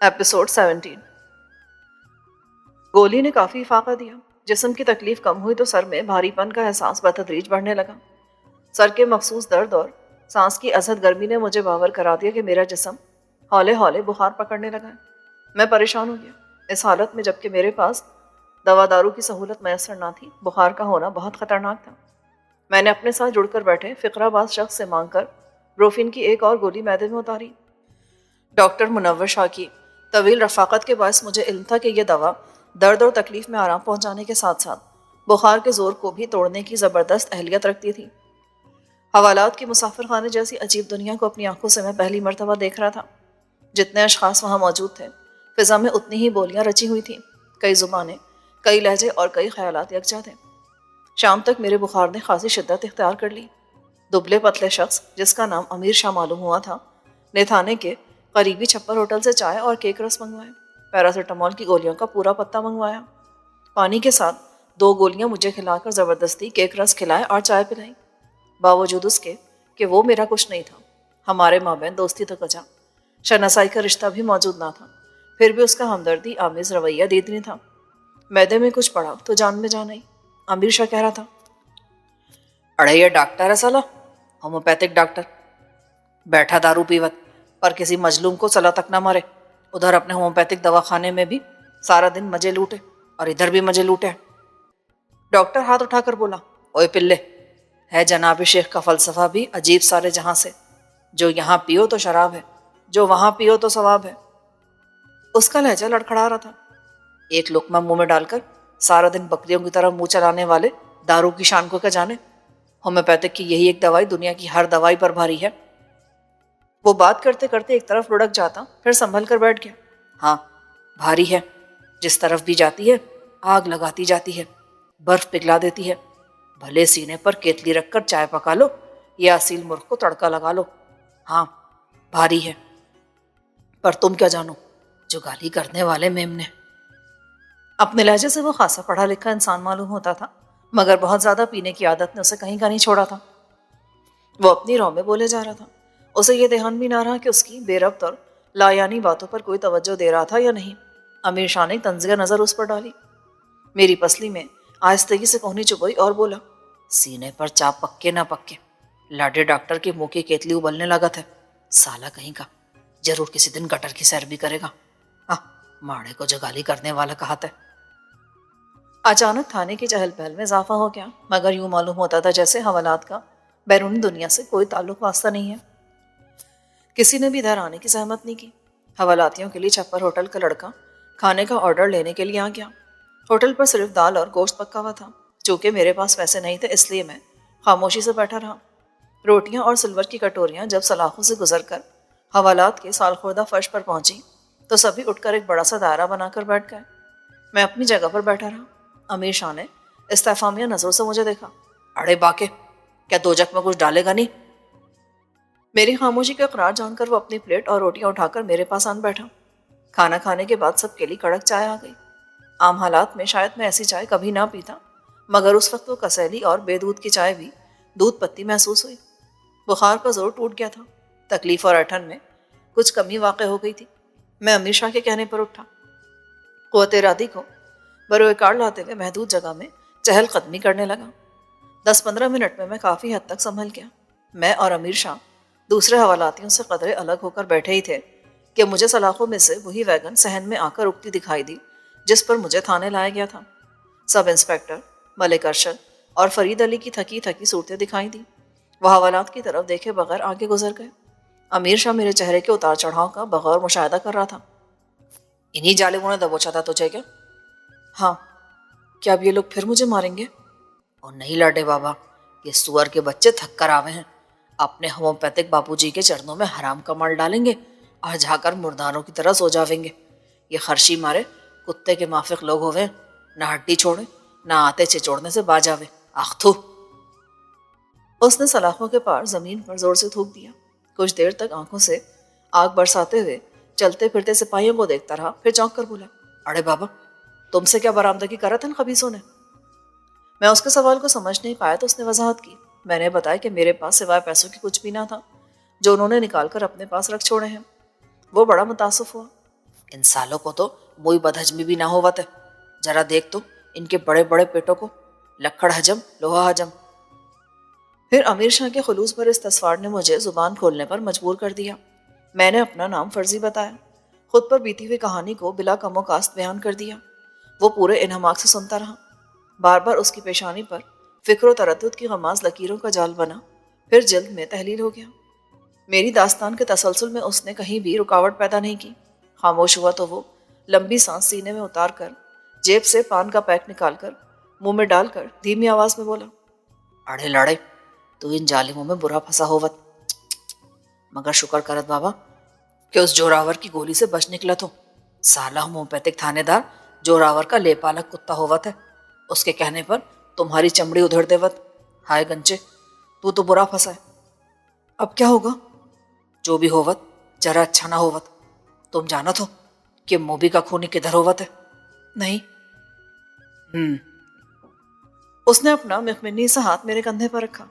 Episode 17۔ گولی نے کافی افاقہ دیا۔ جسم کی تکلیف کم ہوئی تو سر میں بھاری پن کا احساس بتدریج بڑھنے لگا۔ سر کے مخصوص درد اور سانس کی ازحد گرمی نے مجھے باور کرا دیا کہ میرا جسم ہولے ہولے بخار پکڑنے لگا ہے۔ میں پریشان ہو گیا۔ اس حالت میں جبکہ میرے پاس دوا دارو کی سہولت میسر نہ تھی، بخار کا ہونا بہت خطرناک تھا۔ میں نے اپنے ساتھ جڑ کر بیٹھے فقرہ باز شخص سے مانگ کر بروفین کی ایک اور گولی معدے میں اتاری۔ ڈاکٹر منور شاہ کی طویل رفاقت کے باعث مجھے علم تھا کہ یہ دوا درد اور تکلیف میں آرام پہنچانے کے ساتھ ساتھ بخار کے زور کو بھی توڑنے کی زبردست اہلیت رکھتی تھی۔ حوالات کی مسافر خانے جیسی عجیب دنیا کو اپنی آنکھوں سے میں پہلی مرتبہ دیکھ رہا تھا۔ جتنے اشخاص وہاں موجود تھے، فضا میں اتنی ہی بولیاں رچی ہوئی تھیں، کئی زبانیں، کئی لہجے اور کئی خیالات یکجا تھے۔ شام تک میرے بخار نے خاصی شدت اختیار کر لی۔ دبلے پتلے شخص جس کا نام امیر شاہ معلوم ہوا تھا نے تھانے کے قریبی چھپر ہوٹل سے چائے اور کیک رس منگوائے، پیراسیٹامول کی گولیوں کا پورا پتہ منگوایا، پانی کے ساتھ 2 گولیاں مجھے کھلا کر زبردستی کیک رس کھلائے اور چائے پلائی۔ باوجود اس کے کہ وہ میرا کچھ نہیں تھا، ہمارے مابین دوستی تو کجا شناسائی کا رشتہ بھی موجود نہ تھا، پھر بھی اس کا ہمدردی آمیز رویہ دیدنی تھا۔ معدے میں کچھ پڑا تو جان میں جان آئی۔ امیر شاہ کہہ رہا تھا، اڑے یہ ڈاکٹر ہے سالا، ہومیوپیتھک ڈاکٹر، بیٹھا دارو پیوت پر کسی مظلوم کو صلاح تک نہ مارے۔ ادھر اپنے ہومیوپیتھک دواخانے میں بھی سارا دن مزے لوٹے اور ادھر بھی مزے لوٹے۔ ڈاکٹر ہاتھ اٹھا کر بولا، اوئے پلے، ہے جناب شیخ کا فلسفہ بھی عجیب سارے جہاں سے، جو یہاں پیو تو شراب ہے، جو وہاں پیو تو ثواب ہے۔ اس کا لہجہ لڑکھڑا رہا تھا۔ ایک لقمہ منہ میں ڈال کر سارا دن بکریوں کی طرح منہ چلانے والے دارو کی شان کو کیا جانے، ہومیوپیتھک کی یہی ایک دوائی دنیا کی ہر دوائی پر بھاری ہے۔ وہ بات کرتے کرتے ایک طرف لڑک جاتا، پھر سنبھل کر بیٹھ گیا۔ ہاں بھاری ہے، جس طرف بھی جاتی ہے آگ لگاتی جاتی ہے، برف پگھلا دیتی ہے۔ بھلے سینے پر کیتلی رکھ کر چائے پکا لو یا اصیل مرغ کو تڑکا لگا لو، ہاں بھاری ہے۔ پر تم کیا جانو جو گالی کرنے والے میمنے۔ اپنے لہجے سے وہ خاصا پڑھا لکھا انسان معلوم ہوتا تھا، مگر بہت زیادہ پینے کی عادت نے اسے کہیں کا نہیں چھوڑا تھا۔ وہ اپنی رو میں بولے جا رہا تھا، اسے یہ دھیان بھی نہ رہا کہ اس کی بے ربط اور لایانی باتوں پر کوئی توجہ دے رہا تھا یا نہیں۔ امیر شاہ نے طنزیہ نظر اس پر ڈالی، میری پسلی میں آہستگی سے کوہنی چبھئی اور بولا، سینے پر چاپ پکے نہ پکے، لاڈے ڈاکٹر کے منہ کی کیتلی ابلنے لگت ہے، سالہ کہیں کا، ضرور کسی دن گٹر کی سیر بھی کرے گا۔ ماڑے کو جو گالی کرنے والا کہتا ہے۔ اچانک تھانے کی چہل پہل میں اضافہ ہو گیا، مگر یوں معلوم ہوتا تھا جیسے حوالات کا بیرونی دنیا سے کوئی تعلق واسطہ نہیں ہے۔ کسی نے بھی ادھر آنے کی زحمت نہیں کی۔ حوالاتیوں کے لیے چھپر ہوٹل کا لڑکا کھانے کا آرڈر لینے کے لیے آ گیا۔ ہوٹل پر صرف دال اور گوشت پکا ہوا تھا۔ چونکہ میرے پاس پیسے نہیں تھے اس لیے میں خاموشی سے بیٹھا رہا۔ روٹیاں اور سلور کی کٹوریاں جب سلاخوں سے گزر کر حوالات کے سال خوردہ فرش پر پہنچی تو سبھی اٹھ کر ایک بڑا سا دائرہ بنا کر بیٹھ گئے۔ میں اپنی جگہ پر بیٹھا رہا۔ امیر شاہ نے استفہامیہ نظروں سے مجھے دیکھا، اڑے باکے، کیا دوجک میں کچھ ڈالے گا نہیں؟ میری خاموشی کا اقرار جان کر وہ اپنی پلیٹ اور روٹیاں اٹھا کر میرے پاس آن بیٹھا۔ کھانا کھانے کے بعد سب کے لیے کڑک چائے آ گئی۔ عام حالات میں شاید میں ایسی چائے کبھی نہ پیتا، مگر اس وقت وہ کسیلی اور بے دودھ کی چائے بھی دودھ پتی محسوس ہوئی۔ بخار کا زور ٹوٹ گیا تھا، تکلیف اور اٹھن میں کچھ کمی واقع ہو گئی تھی۔ میں امیر شاہ کے کہنے پر اٹھا، قوت ارادی کو بروئے کار لاتے ہوئے محدود جگہ میں چہل قدمی کرنے لگا۔ 10-15 منٹ میں کافی حد تک سنبھل گیا۔ میں اور امیر شاہ دوسرے حوالاتیوں سے قدرے الگ ہو کر بیٹھے ہی تھے کہ مجھے سلاخوں میں سے وہی ویگن صحن میں آ کر رکتی دکھائی دی جس پر مجھے تھانے لایا گیا تھا۔ سب انسپکٹر ملک ارشد اور فرید علی کی تھکی تھکی صورتیں دکھائی دی۔ وہ حوالات کی طرف دیکھے بغیر آگے گزر گئے۔ امیر شاہ میرے چہرے کے اتار چڑھاؤ کا بغور مشاہدہ کر رہا تھا۔ انہی ظالموں نے دبوچا تھا تجھے کیا؟ ہاں۔ کیا اب یہ لوگ پھر مجھے ماریں گے؟ اور نہیں لاڈے بابا، یہ سور کے بچے تھک کر آوے ہیں، اپنے ہومیوپیتھک باپو جی کے چرنوں میں حرام کا مال ڈالیں گے اور جا کر مرداروں کی طرح سو جاویں گے۔ یہ خرشی مارے کتے کے مافق لوگ ہوئے، نہ ہڈی چھوڑے نہ آتے چچوڑنے سے باج آوے، آختو۔ اس نے سلاخوں کے پار زمین پر زور سے تھوک دیا۔ کچھ دیر تک آنکھوں سے آگ برساتے ہوئے چلتے پھرتے سپاہیوں کو دیکھتا رہا، پھر چونک کر بولا، اڑے بابا، تم سے کیا برآمدگی کرا تھا ان خبیثوں نے؟ میں اس کے سوال کو سمجھ نہیں پایا تو اس نے وضاحت کی۔ میں نے بتایا کہ میرے پاس سوائے پیسوں کی کچھ بھی نہ تھا، جو انہوں نے نکال کر اپنے پاس رکھ چھوڑے ہیں۔ وہ بڑا متاسف ہوا۔ ان سالوں کو تو موئی بدہجمی بھی نہ ہوت ہے. ذرا دیکھ تو ان کے بڑے بڑے پیٹوں کو, لکڑ حجم لوہا حجم. پھر امیر شاہ کے خلوص پر استسوار نے مجھے زبان کھولنے پر مجبور کر دیا. میں نے اپنا نام فرضی بتایا, خود پر بیتی ہوئی کہانی کو بلا کم و کاست بیان کر دیا. وہ پورے انہماک سے سنتا رہا. بار بار اس کی پیشانی پر فکر و تردد کی غماز لکیروں کا جال بنا, پھر جلد میں تحلیل ہو گیا. میری داستان کے تسلسل میں اس نے کہیں بھی رکاوٹ پیدا نہیں کی. خاموش ہوا تو وہ لمبی سانس سینے میں اتار کر جیب سے پان کا پیک نکال کر منہ میں ڈال کر دھیمی آواز میں بولا, اڑے لڑے تو ان ظالموں میں برا پھنسا ہوت. مگر شکر کرت بابا کہ اس جوراور کی گولی سے بچ نکلا تو. سالہ ہومیوپیتھک تھانے دار جوراور کا لے پالک کتا ہوت ہے. اس کے کہنے پر تمہاری چمڑی ادھڑ دیوت. ہائے گنچے, تو برا پھنسا ہے. اب کیا ہوگا؟ جو بھی ہوت ذرا اچھا نہ ہوت. تم جانت ہو کہ موبی کا خونی کدھر ہوت ہے؟ نہیں. اس نے اپنا مخمنی سا ہاتھ میرے کندھے پر رکھا.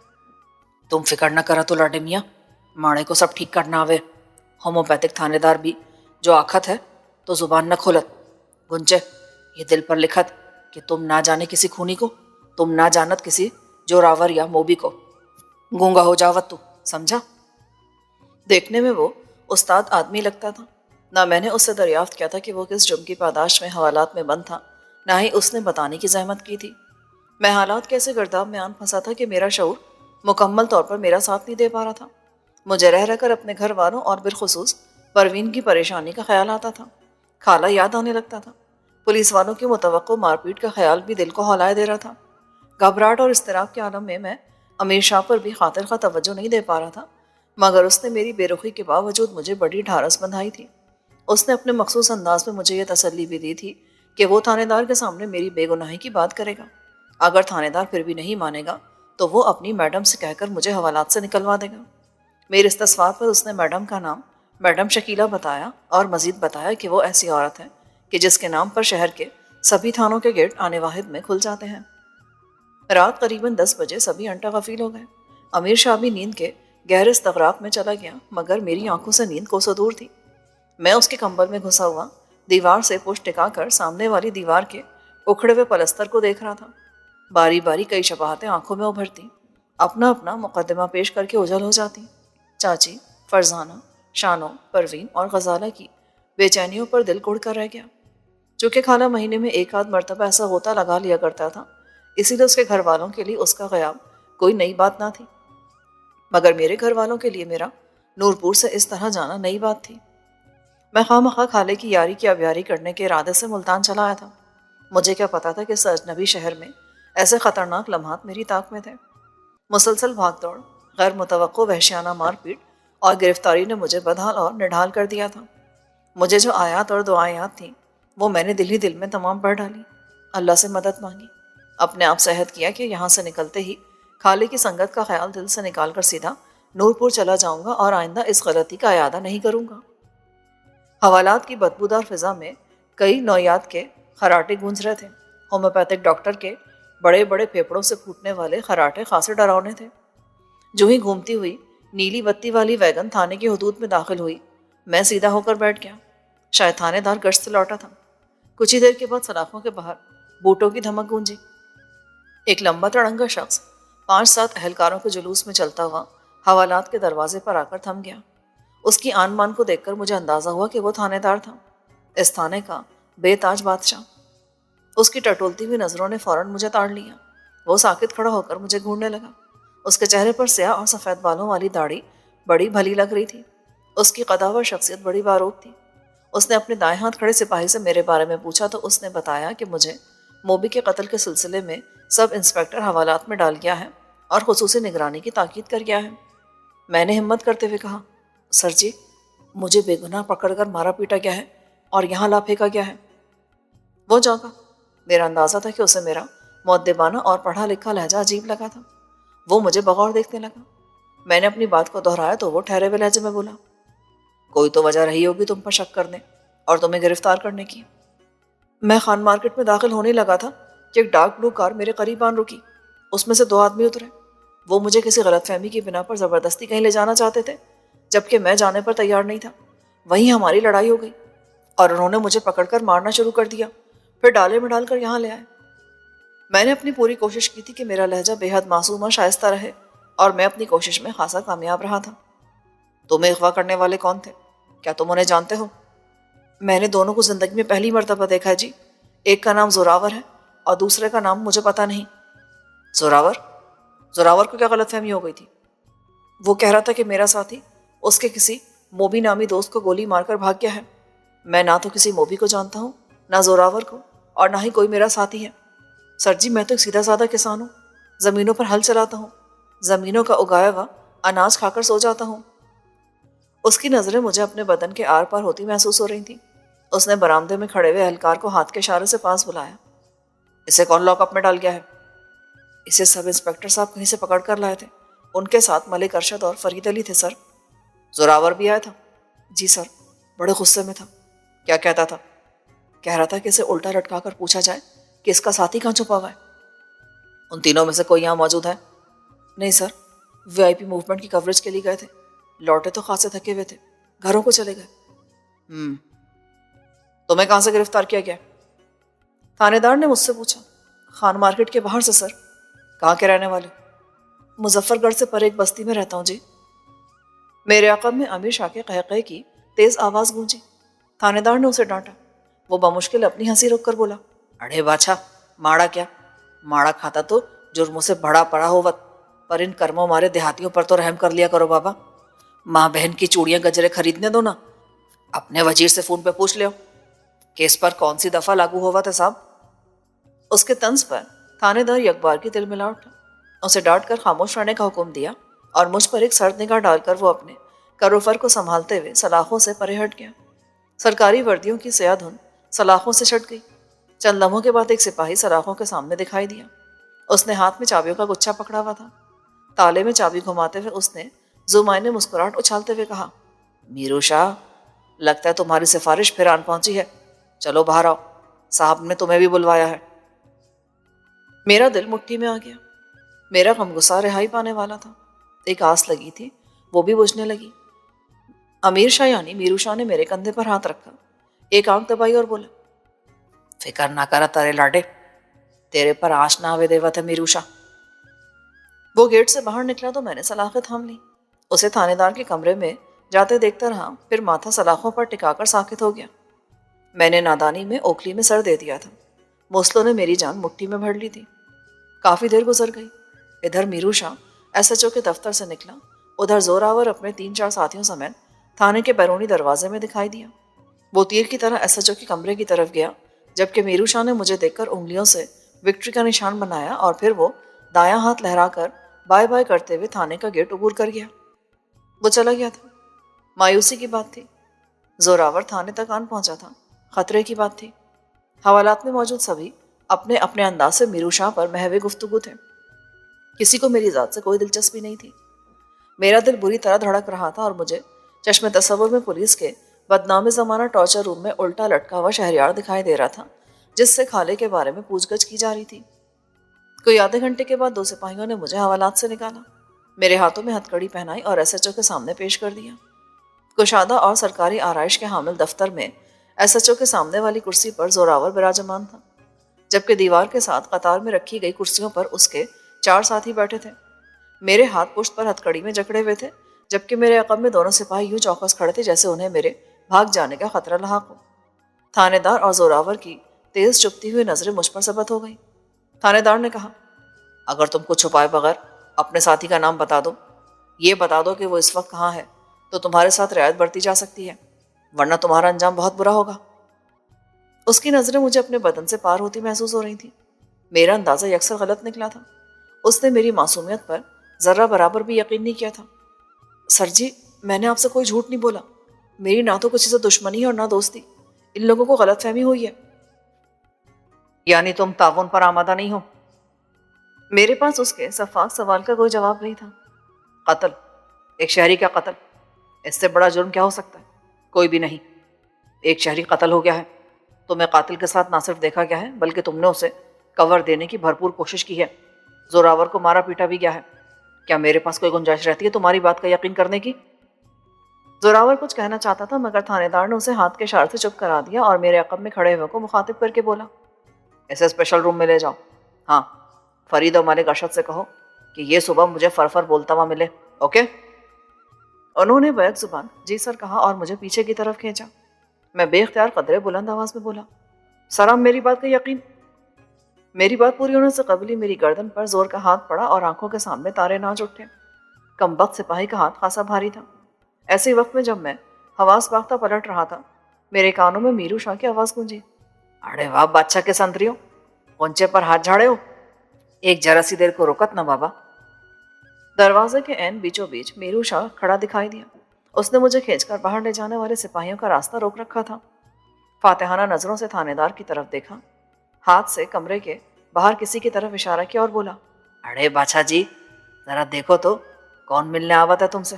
تم فکر نہ کرا تو لاڈے میاں, ماڑے کو سب ٹھیک کرنا آوے. ہومیوپیتھک تھانے دار بھی جو آخت ہے تو زبان نہ کھولت. گنچے, یہ دل پر لکھت کہ تم نہ جانے کسی خونی کو, تم نہ جانت کسی جوراور یا موبی کو. گونگا ہو جاوت تو, سمجھا؟ دیکھنے میں وہ استاد آدمی لگتا تھا. نہ میں نے اس سے دریافت کیا تھا کہ وہ کس جرم کی پاداش میں حوالات میں بند تھا, نہ ہی اس نے بتانے کی زحمت کی تھی. میں حالات کیسے گرداب میں آن پھنسا تھا کہ میرا شعور مکمل طور پر میرا ساتھ نہیں دے پا رہا تھا. مجھے رہ رہ کر اپنے گھر والوں اور بالخصوص پروین کی پریشانی کا خیال آتا تھا. خالہ یاد آنے لگتا تھا. پولیس والوں کی متوقع مار پیٹ کا خیال بھی دل کو ہولائے دے رہا تھا. گھبراہٹ اور اضطراب کے عالم میں امیر شاہ پر بھی خاطر خواہ توجہ نہیں دے پا رہا تھا, مگر اس نے میری بے رخی کے باوجود مجھے بڑی ڈھارس بندھائی تھی. اس نے اپنے مخصوص انداز میں مجھے یہ تسلی بھی دی تھی کہ وہ تھانے دار کے سامنے میری بے گناہی کی بات کرے گا. اگر تھانے دار پھر بھی نہیں مانے گا تو وہ اپنی میڈم سے کہہ کر مجھے حوالات سے نکلوا دے گا. میرے استفسار پر اس نے میڈم کا نام میڈم شکیلہ بتایا اور مزید بتایا کہ وہ ایسی عورت ہے کہ جس کے نام پر شہر کے سبھی تھانوں کے گیٹ آنے واحد میں کھل جاتے ہیں. رات قریباً 10 بجے سبھی انٹا غفیل ہو گئے. امیر شاہ بھی نیند کے گہرے استغراق میں چلا گیا, مگر میری آنکھوں سے نیند کوسوں دور تھی. میں اس کے کمبل میں گھسا ہوا دیوار سے پشت ٹکا کر سامنے والی دیوار کے اکھڑے ہوئے پلستر کو دیکھ رہا تھا. باری باری کئی شباہتیں آنکھوں میں ابھرتی, اپنا اپنا مقدمہ پیش کر کے اجل ہو جاتی. چاچی, فرزانہ, شانو, پروین اور غزالہ کی بے چینیوں پر دل کڑ کر رہ گیا. چونکہ خالہ مہینے میں ایک آدھ مرتبہ ایسا ہوتا لگا لیا کرتا تھا, اسی لیے اس کے گھر والوں کے لیے اس کا غیاب کوئی نئی بات نہ تھی, مگر میرے گھر والوں کے لیے میرا نورپور سے اس طرح جانا نئی بات تھی. میں خواہ مخواہ خالے کی یاری کی آبیاری کرنے کے ارادے سے ملتان چلا آیا تھا. مجھے کیا پتا تھا کہ اس اجنبی شہر میں ایسے خطرناک لمحات میری طاق میں تھے. مسلسل بھاگ دوڑ, غیر متوقع وحشیانہ مار پیٹ اور گرفتاری نے مجھے بدحال اور نڈھال کر دیا تھا. مجھے جو آیات اور دعائیں یاد تھیں وہ میں نے دل ہی دل میں تمام پڑھ ڈالی. اللہ سے مدد مانگی, اپنے آپ سے عہد کیا کہ یہاں سے نکلتے ہی خالے کی سنگت کا خیال دل سے نکال کر سیدھا نورپور چلا جاؤں گا اور آئندہ اس غلطی کا اعادہ نہیں کروں گا. حوالات کی بدبودار فضا میں کئی نوعیات کے خراٹے گونج رہے تھے. ہومیوپیتھک ڈاکٹر کے بڑے بڑے پھیپڑوں سے پھوٹنے والے خراٹے خاصے ڈراؤنے تھے. جو ہی گھومتی ہوئی نیلی بتی والی ویگن تھانے کی حدود میں داخل ہوئی, میں سیدھا ہو کر بیٹھ گیا. شاید تھانے دار گشت سے لوٹا تھا. کچھ ہی دیر کے بعد سلاخوں کے باہر بوٹوں کی دھمک گونجی. ایک لمبا تڑنگا شخص 5-7 اہلکاروں کے جلوس میں چلتا ہوا حوالات کے دروازے پر آ کر تھم گیا. اس کی آن مان کو دیکھ کر مجھے اندازہ ہوا کہ وہ تھانے دار تھا, اس تھانے کا بے تاج بادشاہ. اس کی ٹٹولتی ہوئی نظروں نے فوراً مجھے تاڑ لیا. وہ ساکت کھڑا ہو کر مجھے گھورنے لگا. اس کے چہرے پر سیاہ اور سفید بالوں والی داڑھی بڑی بھلی لگ رہی تھی. اس کی قداور شخصیت بڑی باروک تھی. اس نے اپنے دائیں ہاتھ کھڑے سپاہی سے میرے بارے میں پوچھا تو اس نے بتایا کہ مجھے موبی کے قتل کے سلسلے میں سب انسپکٹر حوالات میں ڈال گیا ہے اور خصوصی نگرانی کی تاکید کر گیا ہے. میں نے ہمت کرتے ہوئے کہا, سر جی, مجھے بے گناہ پکڑ کر مارا پیٹا گیا ہے اور یہاں لا پھینکا گیا ہے. وہ جاگا. میرا اندازہ تھا کہ اسے میرا مؤدبانہ اور پڑھا لکھا لہجہ عجیب لگا تھا. وہ مجھے بغور دیکھنے لگا. میں نے اپنی بات کو دہرایا تو وہ ٹھہرے ہوئے لہجے میں بولا, کوئی تو وجہ رہی ہوگی تم پر شک کرنے اور تمہیں گرفتار کرنے کی. میں خان مارکیٹ میں داخل ہونے لگا تھا کہ ایک ڈارک بلو کار میرے قریب آن رکی. اس میں سے 2 آدمی اترے. وہ مجھے کسی غلط فہمی کی بنا پر زبردستی کہیں لے جانا چاہتے تھے, جبکہ میں جانے پر تیار نہیں تھا. وہیں ہماری لڑائی ہو گئی. اور انہوں نے مجھے پکڑ کر مارنا شروع کر دیا، پھر ڈالے میں ڈال کر یہاں لے آئے۔ میں نے اپنی پوری کوشش کی تھی کہ میرا لہجہ بے حد معصوم اور شائستہ رہے، اور میں اپنی کوشش میں خاصا کامیاب رہا تھا۔ تمہیں اغوا کرنے والے کون تھے؟ کیا تم انہیں جانتے ہو؟ میں نے دونوں کو زندگی میں پہلی مرتبہ دیکھا ہے جی۔ ایک کا نام زوراور ہے اور دوسرے کا نام مجھے پتا نہیں۔ زوراور؟ زوراور کو کیا غلط فہمی ہو گئی تھی؟ وہ کہہ رہا تھا کہ میرا ساتھی اس کے کسی موبی نامی دوست کو گولی مار کر بھاگ گیا ہے۔ میں نہ تو کسی موبی کو جانتا ہوں، نہ زوراور کو، اور نہ ہی کوئی میرا ساتھی ہے۔ سر جی، میں تو ایک سیدھا سادہ کسان ہوں، زمینوں پر ہل چلاتا ہوں، زمینوں کا اگایا ہوا اناج کھا کر سو جاتا ہوں۔ اس کی نظریں مجھے اپنے بدن کے آر پار ہوتی محسوس ہو رہی تھیں۔ اس نے برآمدے میں کھڑے ہوئے اہلکار کو ہاتھ کے اشارے سے پاس بلایا۔ اسے کون لاک اپ میں ڈال گیا ہے؟ اسے سب انسپکٹر صاحب کہیں سے پکڑ کر لائے تھے۔ ان کے ساتھ ملک ارشد اور فرید علی تھے سر۔ زوراور بھی آیا تھا؟ جی سر، بڑے غصے میں تھا۔ کیا کہتا تھا؟ کہہ رہا تھا کہ اسے الٹا لٹکا کر پوچھا جائے کہ اس کا ساتھی کہاں چھپا ہوا ہے۔ ان تینوں میں سے کوئی یہاں موجود ہے؟ نہیں سر، وی آئی پی موومنٹ کی کوریج کے لیے گئے تھے، لوٹے تو خاصے تھکے ہوئے تھے، گھروں کو چلے گئے۔ تمہیں کہاں سے گرفتار کیا گیا؟ تھانے دار نے مجھ سے پوچھا۔ خان مارکیٹ کے باہر سے سر۔ کہاں کے رہنے والے؟ مظفر گڑھ سے پر ایک بستی میں رہتا ہوں جی۔ میرے عقب میں امیر شاہ کے قہقہے کی تیز آواز گونجی۔ تھانے دار نے اسے ڈانٹا۔ وہ بمشکل اپنی ہنسی روک کر بولا، اڑے باچھا، ماڑا کیا؟ ماڑا کھاتا تو جرموں سے بڑا پڑا ہوت، پر ان کرموں مارے دیہاتیوں پر تو رحم کر لیا کرو بابا۔ ماں بہن کی چوڑیاں گجرے خریدنے دو نا، اپنے وزیر سے فون پہ پوچھ لیو کہ اس پر کون سی دفعہ لاگو ہوا تھا صاحب۔ اس کے طنز پر تھانے دار یکبار کی دل ملا اٹھا۔ اسے ڈانٹ کر خاموش رہنے کا حکم دیا اور مجھ پر ایک سرد نگاہ ڈال کر وہ اپنے کروفر کو سنبھالتے ہوئے سلاخوں سے پرے ہٹ گیا۔ سرکاری وردیوں کی سیاہ دھن سلاخوں سے چھٹ گئی۔ چند لمحوں کے بعد ایک سپاہی سلاخوں کے سامنے دکھائی دیا۔ اس نے ہاتھ میں چابیوں کا گچھا پکڑا ہوا تھا۔ تالے میں چابی گھماتے ہوئے اس نے زمائنے مسکراہٹ اچھالتے ہوئے کہا، میرو شاہ، لگتا ہے تمہاری سفارش پھر آن پہنچی ہے، چلو باہر آؤ، صاحب نے تمہیں بھی بلوایا ہے۔ میرا دل مٹھی میں آ گیا۔ میرا غم غصہ رہائی پانے والا تھا۔ ایک آس لگی تھی، وہ بھی بجھنے لگی۔ امیر شاہ یعنی میرو شاہ نے میرے کندھے پر ہاتھ رکھا، ایک آنکھ دبائی اور بولا، فکر نہ کرا تارے لاڈے، تیرے پر آش نہ آوے دیوت ہے میرو شاہ۔ وہ گیٹ سے باہر نکلا تو میں نے سلاخیں تھام لی۔ اسے تھانے دار کے کمرے میں جاتے دیکھتا رہا، پھر ماتھا سلاخوں پر ٹکا کر ساکت ہو گیا۔ میں نے نادانی میں اوکھلی میں سر دے دیا تھا۔ موسلوں نے میری جان مٹھی میں بھر لی تھی۔ کافی دیر گزر گئی۔ ادھر میرو شاہ ایس ایچ او کے دفتر سے نکلا، ادھر زوراور اپنے 3-4 ساتھیوں سمیت تھانے کے بیرونی دروازے میں دکھائی دیا۔ وہ تیر کی طرح ایس ایچ او کے کمرے کی طرف گیا، جبکہ میرو شاہ نے مجھے دیکھ کر انگلیوں سے وکٹری کا نشان بنایا اور پھر وہ دایاں ہاتھ لہرا کر بائے بائے کرتے ہوئے تھانے کا گیٹ عبور کر گیا۔ وہ چلا گیا تھا۔ مایوسی کی بات تھی۔ زوراور تھانے تک آن پہنچا تھا۔ خطرے کی بات تھی۔ حوالات میں موجود سبھی اپنے اپنے انداز سے میرو شاہ پر محو گفتگو تھے۔ کسی کو میری ذات سے کوئی دلچسپی نہیں تھی۔ میرا دل بری طرح دھڑک رہا تھا اور مجھے چشم تصور میں پولیس کے بدنام زمانہ ٹارچر روم میں الٹا لٹکا ہوا شہریار دکھائی دے رہا تھا، جس سے کھالے کے بارے میں پوچھ گچھ کی جا رہی تھی۔ کوئی آدھے گھنٹے کے بعد 2 سپاہیوں نے مجھے حوالات سے نکالا، میرے ہاتھوں میں ہتھ کڑی پہنائی اور ایس ایچ او کے سامنے پیش کر دیا۔ کشادہ اور سرکاری آرائش کے حامل دفتر میں ایس ایچ او کے سامنے والی کرسی پر زوراور براجمان تھا، جبکہ دیوار کے ساتھ قطار میں رکھی گئی کرسیوں پر اس کے 4 ساتھی بیٹھے تھے۔ میرے ہاتھ پشت پر ہتھ کڑی میں جکڑے ہوئے تھے، جبکہ میرے عقب میں دونوں سپاہی یوں چوکس کھڑے تھے جیسے انہیں میرے بھاگ جانے کا خطرہ لاحق ہو۔ تھانے دار اور زوراور کی تیز چپتی ہوئی نظریں مجھ پر ثبت ہو گئیں۔ تھانے دار نے کہا، اگر تم کو چھپائے بغیر اپنے ساتھی کا نام بتا دو، یہ بتا دو کہ وہ اس وقت کہاں ہے، تو تمہارے ساتھ رعایت برتی جا سکتی ہے، ورنہ تمہارا انجام بہت برا ہوگا۔ اس کی نظریں مجھے اپنے بدن سے پار ہوتی محسوس ہو رہی تھیں۔ میرا اندازہ یکسر غلط نکلا تھا۔ اس نے میری معصومیت پر ذرہ برابر بھی یقین نہیں کیا تھا۔ سر جی، میں نے آپ سے کوئی جھوٹ نہیں بولا، میری نہ تو کسی سے دشمنی ہے اور نہ دوستی، ان لوگوں کو غلط فہمی ہوئی ہے۔ یعنی تم تعاون پر آمادہ نہیں ہو؟ میرے پاس اس کے شفاف سوال کا کوئی جواب نہیں تھا۔ قتل، ایک شہری کا قتل، اس سے بڑا جرم کیا ہو سکتا ہے؟ کوئی بھی نہیں۔ ایک شہری قتل ہو گیا ہے، تمہیں قاتل کے ساتھ نہ صرف دیکھا گیا ہے بلکہ تم نے اسے کور دینے کی بھرپور کوشش کی ہے۔ زوراور کو مارا پیٹا بھی گیا ہے۔ کیا میرے پاس کوئی گنجائش رہتی ہے تمہاری بات کا یقین کرنے کی؟ زوراور کچھ کہنا چاہتا تھا مگر تھانے دار نے اسے ہاتھ کے اشارے سے چپ کرا دیا اور میرے عقب میں کھڑے ہوئے کو مخاطب کر کے بولا، اسے اسپیشل روم میں لے جاؤ۔ ہاں، فرید اور ملک ارشد سے کہو کہ یہ صبح مجھے فرفر بولتا ہوا ملے، اوکے؟ انہوں نے بیک زبان جی سر کہا اور مجھے پیچھے کی طرف کھینچا۔ میں بے اختیار قدرے بلند آواز میں بولا، سر آپ میری بات کا یقین۔ میری بات پوری ہونے سے قبل ہی میری گردن پر زور کا ہاتھ پڑا اور آنکھوں کے سامنے تارے ناچ اٹھے۔ کمبخت سپاہی کا ہاتھ خاصا بھاری تھا۔ ایسے وقت میں جب میں حواس باختہ پلٹ رہا تھا، میرے کانوں میں میرو شاہ کی آواز گونجی، اڑے واہ بادشاہ کے سنتریوں، پونچے پر ہاتھ جھاڑے ہو، ایک ذرا سی دیر کو رکت نہ بابا۔ دروازے کے عین بیچوں بیچ میرو شاہ کھڑا دکھائی دیا۔ اس نے مجھے کھینچ کر باہر لے جانے والے سپاہیوں کا راستہ روک رکھا تھا۔ فاتحانہ نظروں سے تھانے دار کی طرف دیکھا، ہاتھ سے کمرے کے باہر کسی کی طرف اشارہ کیا اور بولا، اڑے بادشاہ جی ذرا دیکھو تو کون ملنے آوت ہے تم سے۔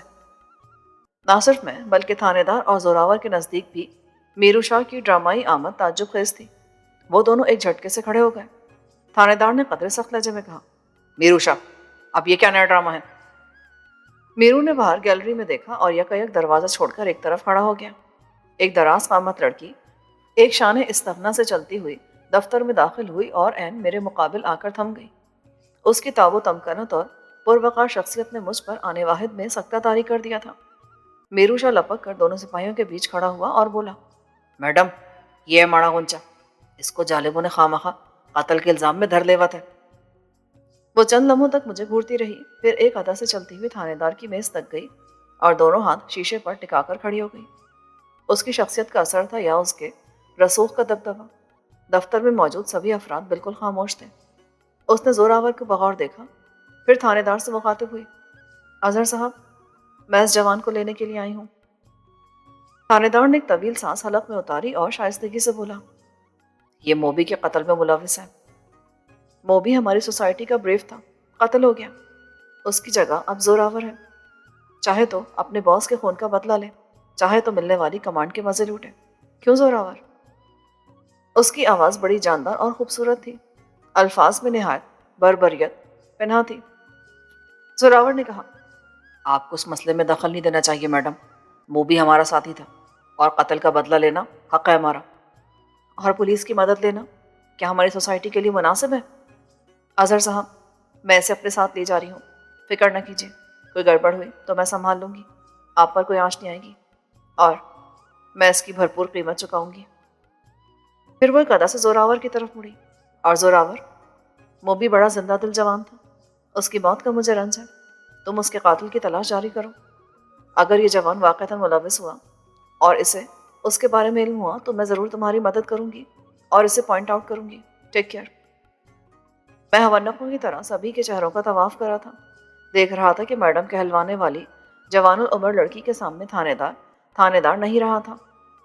نہ صرف میں بلکہ تھانے دار اور زوراور کے نزدیک بھی میرو شاہ کی ڈرامائی آمد تعجب خیز تھی۔ وہ دونوں ایک جھٹکے سے کھڑے ہو گئے۔ تھانے دار نے قدرے سخت لہجے میں کہا، میرو شاہ اب یہ کیا نیا ڈرامہ ہے؟ میرو نے باہر گیلری میں دیکھا اور یک دروازہ چھوڑ کر ایک طرف کھڑا ہو گیا۔ ایک دراز قامت لڑکی ایک شان استغنا سے چلتی ہوئی دفتر میں داخل ہوئی اور عین میرے مقابل آ کر تھم گئی۔ اس کی تاب و تمکنت اور پروقار شخصیت نے مجھ پر آنے واحد میں سکتہ طاری کر دیا تھا۔ میرو شاہ لپک کر دونوں سپاہیوں کے بیچ کھڑا ہوا اور بولا، میڈم یہ ہے ماڑا غنچہ، اس کو جالبوں نے خواہ قتل کے الزام میں دھر لیوت ہے۔ وہ چند لمحوں تک مجھے گھورتی رہی، پھر ایک ادا سے چلتی ہوئی تھانے دار کی میز تک گئی اور دونوں ہاتھ شیشے پر ٹکا کر کھڑی ہو گئی۔ اس کی شخصیت کا اثر تھا یا اس کے رسوخ کا دبدبہ؟ دفتر میں موجود سبھی افراد بالکل خاموش تھے۔ اس نے زوراور کو بغور دیکھا، پھر تھانے دار سے مخاطب ہوئی، اظہر صاحب میں اس جوان کو لینے کے لیے آئی ہوں۔ تھانے دار نے ایک طویل سانس حلق میں اتاری اور شائستگی سے بولا، یہ موبی کے قتل میں ملوث ہے۔ موبی ہماری سوسائٹی کا بریو تھا، قتل ہو گیا۔ اس کی جگہ اب زوراور ہے۔ چاہے تو اپنے باس کے خون کا بدلہ لے، چاہے تو ملنے والی کمانڈ کے مزے لوٹے۔ کیوں زوراور؟ اس کی آواز بڑی جاندار اور خوبصورت تھی، الفاظ میں نہایت بربریت پنہا تھی۔ زوراور نے کہا، آپ کو اس مسئلے میں دخل نہیں دینا چاہیے میڈم، موبی ہمارا ساتھی تھا اور قتل کا بدلہ لینا حق ہے ہمارا۔ اور پولیس کی مدد لینا کیا ہماری سوسائٹی کے لیے مناسب ہے؟ اظہر صاحب میں اسے اپنے ساتھ لے جا رہی ہوں، فکر نہ کیجیے، کوئی گڑبڑ ہوئی تو میں سنبھال لوں گی، آپ پر کوئی آنچ نہیں آئے گی اور میں اس کی بھرپور قیمت چکاؤں گی۔ پھر وہ ایک ادا سے زوراور کی طرف مڑی، اور زوراور موبی بڑا زندہ دل جوان تھا، اس کی موت کا مجھے رنج ہے، تم اس کے قاتل کی تلاش جاری کرو۔ اگر یہ جوان واقعتاً ملوث ہوا اور اسے اس کے بارے میں علم ہوا تو میں ضرور تمہاری مدد کروں گی اور اسے پوائنٹ آؤٹ کروں گی۔ Take care. میں ہونقوں کی طرح سبھی کے چہروں کا طواف کرا تھا، دیکھ رہا تھا کہ میڈم کہلوانے والی جوان العمر لڑکی کے سامنے تھانے دار نہیں رہا تھا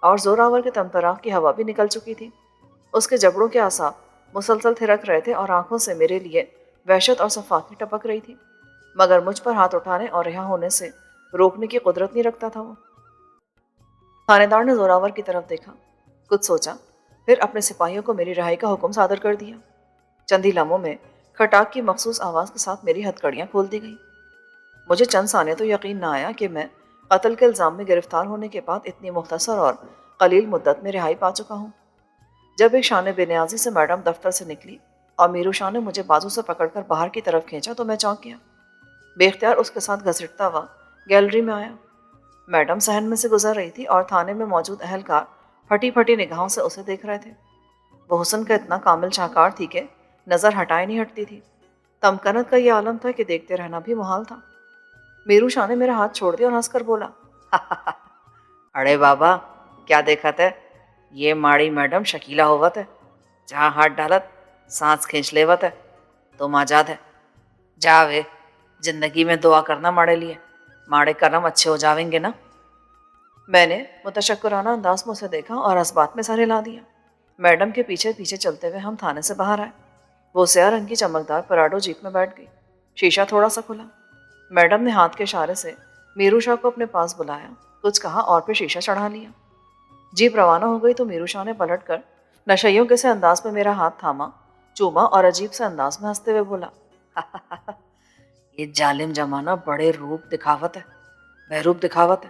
اور زوراور کے تمطراق کی ہوا بھی نکل چکی تھی۔ اس کے جبڑوں کے اعصاب مسلسل تھرک رہے تھے اور آنکھوں سے میرے لیے وحشت اور صفاقی ٹپک رہی تھی، مگر مجھ پر ہاتھ اٹھانے اور رہا ہونے سے روکنے کی قدرت نہیں رکھتا تھا وہ۔ تھانے دار نے زوراور کی طرف دیکھا، کچھ سوچا، پھر اپنے سپاہیوں کو میری رہائی کا حکم صادر کر دیا۔ چند ہی لمحوں میں کھٹاک کی مخصوص آواز کے ساتھ میری ہتھکڑیاں کھول دی گئیں۔ مجھے چند ثانیے تو یقین نہ آیا کہ میں قتل کے الزام میں گرفتار ہونے کے بعد اتنی مختصر اور قلیل مدت میں رہائی پا چکا ہوں۔ جب ایک شان بے نیازی سے میڈم دفتر سے نکلی اور میرو شاہ نے مجھے بازو سے پکڑ کر باہر کی طرف کھینچا تو میں چونک گیا۔ بے اختیار اس کے ساتھ گھسٹتا ہوا گیلری میں آیا۔ میڈم صحن میں سے گزر رہی تھی اور تھانے میں موجود اہلکار پھٹی پھٹی نگاہوں سے اسے دیکھ رہے تھے۔ وہ حسن کا اتنا کامل شاہکار تھی کہ نظر ہٹائے نہیں ہٹتی تھی۔ تمکنت کا یہ عالم تھا کہ دیکھتے رہنا بھی محال تھا۔ میرو شاہ نے میرا ہاتھ چھوڑ دیا اور ہنس کر بولا، اڑے بابا کیا دیکھت ہے، یہ ماڑی میڈم شکیلا ہوت ہے، جہاں ہاتھ ڈالت سانس کھینچ لیوت ہے، تم آزاد ہے۔ جاوے زندگی میں دعا کرنا ماڑے لیے، ماڑے کرم اچھے ہو جاویں گے نا۔ میں نے متشکرانہ انداز میں اسے دیکھا اور اس بات میں سر ہلا دیا۔ میڈم کے پیچھے پیچھے چلتے ہوئے ہم تھانے سے باہر آئے۔ وہ سیاہ رنگ کی چمکدار پراڈو جیپ میں بیٹھ گئی۔ شیشہ تھوڑا سا کھلا۔ میڈم نے ہاتھ کے اشارے سے میرو شاہ کو اپنے پاس بلایا، کچھ کہا اور پھر شیشہ چڑھا لیا۔ جیپ روانہ ہو گئی تو میرو شاہ نے پلٹ کر نشیوں کے سے انداز میں میرا ہاتھ تھاما، چوما اور عجیب سے انداز میں ہنستے ہوئے بولا، یہ ظالم زمانہ بڑے روپ دکھاوت ہے، بہروپ دکھاوت ہے،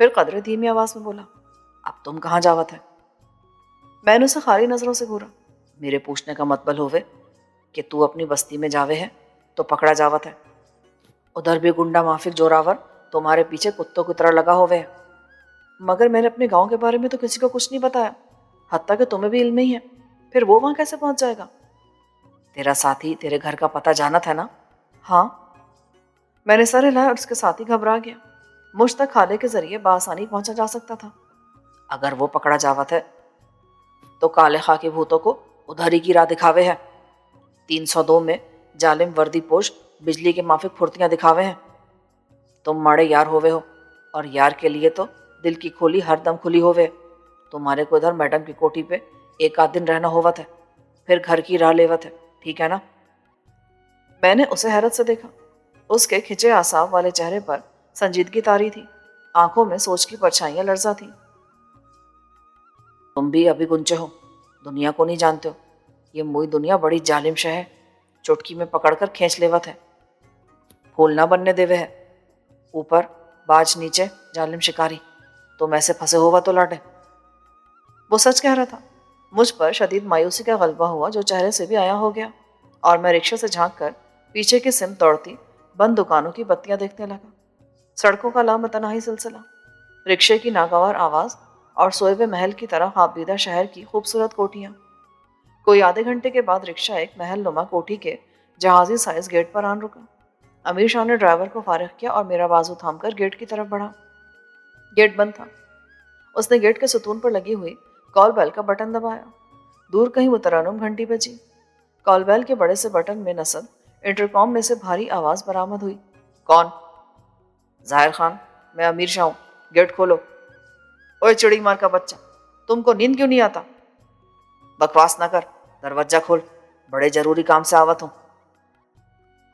پھر قدرے دھیمی آواز میں بولا، اب تم کہاں جاوت ہے؟ میں نے اسے خالی نظروں سے گھورا۔ میرے پوچھنے کا مطلب ہوئے کہ تو اپنی بستی میں جاوے ہے تو پکڑا جاوت ہے، ادھر بھی گنڈا مافک جوراور تمہارے پیچھے کتوں کی طرح لگا ہوئے ہے۔ مگر میں نے اپنے گاؤں کے بارے میں تو کسی کو کچھ نہیں بتایا، حتیٰ کہ تمہیں بھی علم ہی ہے، پھر وہ وہاں کیسے پہنچ جائے گا؟ تیرا ساتھی تیرے گھر کا پتہ جانت ہے نا؟ ہاں۔ میں نے سر ہلایا اور اس کے ساتھی گھبرا گیا۔ مجھ تک خالے کے ذریعے بآسانی پہنچا جا سکتا تھا۔ اگر وہ پکڑا جاوت ہے تو کالے خاں کے بھوتوں کو ادھر ہی کی راہ دکھاوے ہے۔ 302 میں جالم وردی پوش بجلی کے مافک پھرتیاں دکھاوے ہیں۔ تم ماڑے یار ہوئے ہو اور یار کے لیے تو دل کی کھولی ہر دم کھلی ہوئے۔ تمہارے کو ادھر میڈم کی کوٹھی پہ ایک آدھ دن رہنا ہووت ہے، پھر گھر کی راہ لیوت ہے، ٹھیک ہے نا؟ میں نے اسے حیرت سے دیکھا۔ اس کے کھچے اعصاب والے چہرے پر سنجیدگی طاری تھی، آنکھوں میں سوچ کی پرچھائیاں لرزا تھی۔ تم بھی ابھی گنچے ہو، دنیا کو نہیں جانتے ہو۔ یہ موئی دنیا بڑی جالم شہ ہے، چٹکی میں پکڑ کر کھینچ لیوت ہے، پھول نہ بننے دیوے ہے۔ اوپر باج نیچے جالم شکاری، تم ایسے پھنسے ہوا تو لاٹے۔ وہ سچ کہہ رہا تھا۔ مجھ پر شدید مایوسی کا غلبہ ہوا جو چہرے سے بھی آیا ہو گیا، اور میں رکشے سے جھانک کر پیچھے کی سمت دوڑتی بند دکانوں کی بتیاں دیکھنے لگا۔ سڑکوں کا لامتناہی سلسلہ، رکشے کی ناگوار آواز اور سوئے ہوئے محل کی طرح خوابیدہ شہر کی خوبصورت کوٹھیاں۔ کوئی آدھے گھنٹے کے بعد رکشہ ایک محل نما کوٹھی کے جہازی سائز گیٹ پر آن رکا۔ امیر شاہ نے ڈرائیور کو فارغ کیا اور میرا بازو تھام کر گیٹ کی طرف بڑھا۔ گیٹ بند تھا۔ اس نے گیٹ کے ستون پر لگی ہوئی کال بیل کا بٹن دبایا۔ دور کہیں مترنم گھنٹی بجی۔ کال بیل کے بڑے سے بٹن میں نصب انٹرکام میں سے بھاری آواز برآمد ہوئی۔ کون؟ ظاہر خان، میں امیر شاہ ہوں، گیٹ کھولو۔ اوے چڑی مار کا بچہ، تم کو نیند کیوں نہیں آتا؟ بکواس نہ کر، دروازہ کھول، بڑے ضروری کام سے آوت ہوں۔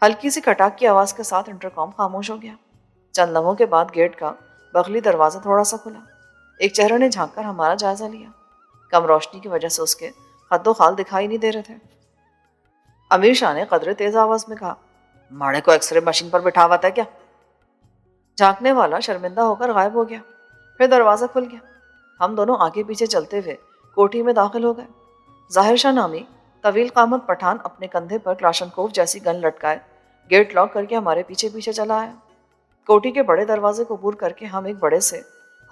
ہلکی سی کھٹاک کی آواز کے ساتھ انٹرکام خاموش ہو گیا۔ چند لمحوں کے بعد گیٹ کا بغلی دروازہ تھوڑا سا کھلا۔ ایک چہرے نے جھانک کر ہمارا جائزہ لیا۔ کم روشنی کی وجہ سے اس کے خد و خال دکھائی نہیں دے رہے تھے۔ امیر شاہ نے قدرے تیز آواز میں کہا، ماڑے کو ایکس رے مشین پر بٹھاوت ہے کیا؟ جھانکنے والا شرمندہ ہو کر غائب ہو گیا۔ پھر دروازہ کھل گیا۔ ہم دونوں آگے پیچھے چلتے ہوئے کوٹھی میں داخل ہو گئے۔ ظاہر شاہ نامی طویل قامت پٹھان اپنے کندھے پر کلاشنکوف جیسی گن لٹکائے گیٹ لاک کر کے ہمارے پیچھے پیچھے چلا آیا۔ کوٹھی کے بڑے دروازے کو عبور کر کے ہم ایک بڑے سے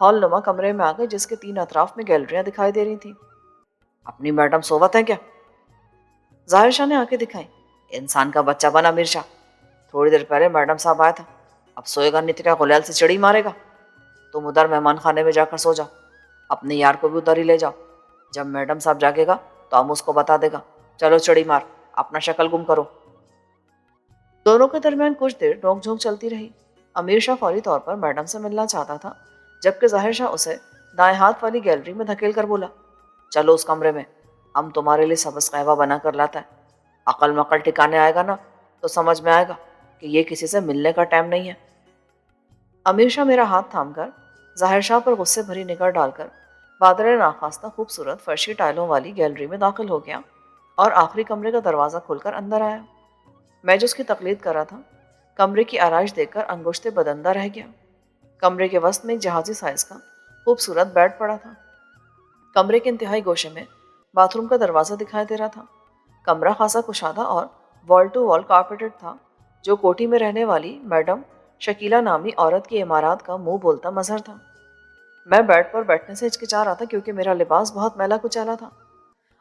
ہال نما کمرے میں آ گئے جس کے 3 اطراف میں گیلریاں دکھائی دے رہی تھیں۔ اپنی میڈم سووت ہیں کیا؟ ظاہر شاہ نے آنکھیں دکھائیں۔ انسان کا بچہ بنا امیر شاہ، تھوڑی دیر پہلے میڈم صاحب آیا تھا، اب سوئے گا نہیں تو کیا غلیل سے چڑی مارے گا؟ تم ادھر مہمان خانے میں جا کر سو جاؤ، اپنے یار کو بھی ادھر ہی لے جاؤ، جب میڈم صاحب جاگے گا تو ہم اس کو بتا دے گا۔ چلو چڑی مار، اپنا شکل گم کرو۔ دونوں کے درمیان کچھ دیر ڈونک جھونک چلتی رہی۔ امیر شاہ فوری طور پر میڈم سے ملنا چاہتا تھا، جبکہ ظاہر شاہ اسے دائیں ہاتھ والی گیلری میں دھکیل کر بولا، چلو اس کمرے میں، ہم تمہارے لیے سبز قہوہ بنا کر لاتا ہے۔ عقل مقل ٹھکانے آئے گا نا تو سمجھ میں آئے گا کہ یہ کسی سے ملنے کا ٹائم نہیں ہے۔ امیر شاہ میرا ہاتھ تھام کر ظاہر شاہ پر غصے بھری نگاہ ڈال کر بادرِ ناخواستہ خوبصورت فرشی ٹائلوں والی گیلری میں داخل ہو گیا اور آخری کمرے کا دروازہ کھول کر اندر آیا۔ میں جو اس کی تقلید کر رہا تھا، کمرے کی آرائش دیکھ کر انگشت بدندہ رہ گیا۔ کمرے کے وسط میں ایک جہازی سائز کا خوبصورت بیڈ پڑا تھا۔ کمرے کے انتہائی گوشے میں باتھ روم کا دروازہ دکھائی دے رہا تھا۔ کمرہ خاصا کشادہ اور وال ٹو وال کارپیٹڈ تھا، جو کوٹھی میں رہنے والی میڈم شکیلہ نامی عورت کی عمارات کا منہ بولتا مظہر تھا۔ میں بیڈ پر بیٹھنے سے ہچکچا رہا تھا کیونکہ میرا لباس بہت میلا کچیلا تھا۔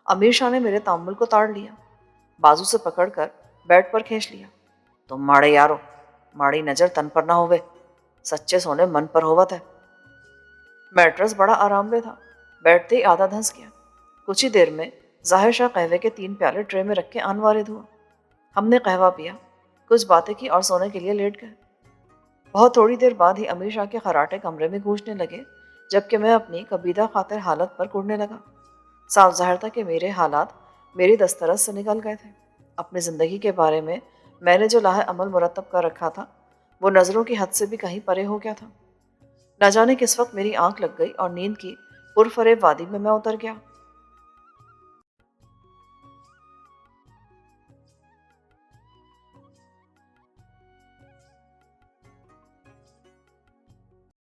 امیر شاہ نے میرے تامل کو تاڑ لیا، بازو سے پکڑ کر بیڈ پر کھینچ لیا۔ تم ماڑے یارو، ماڑی نظر تن پر نہ ہوئے، سچے سونے من پر ہووت ہے۔ میٹرس بڑا آرام دہ تھا، بیٹھتے ہی آدھا دھنس گیا۔ کچھ ہی دیر میں ظاہر شاہ قہوے کے 3 پیالے ٹرے میں رکھ کے آن وارد ہوا۔ ہم نے قہوہ پیا، کچھ باتیں کی اور سونے کے لیے لیٹ گئے۔ بہت تھوڑی دیر بعد ہی امیر شاہ کے خراٹے کمرے میں گونجنے لگے، جبکہ میں اپنی کبیدہ خاطر حالت پر کڑنے لگا۔ صاف ظاہر تھا کہ میرے حالات میری دسترس سے نکل گئے تھے۔ اپنی زندگی کے بارے میں نے جو لاہ عمل مرتب کر رکھا تھا وہ نظروں کی حد سے بھی کہیں پرے ہو گیا تھا۔ نہ جانے کس وقت میری آنکھ لگ گئی اور نیند کی پرفریب وادی میں اتر گیا۔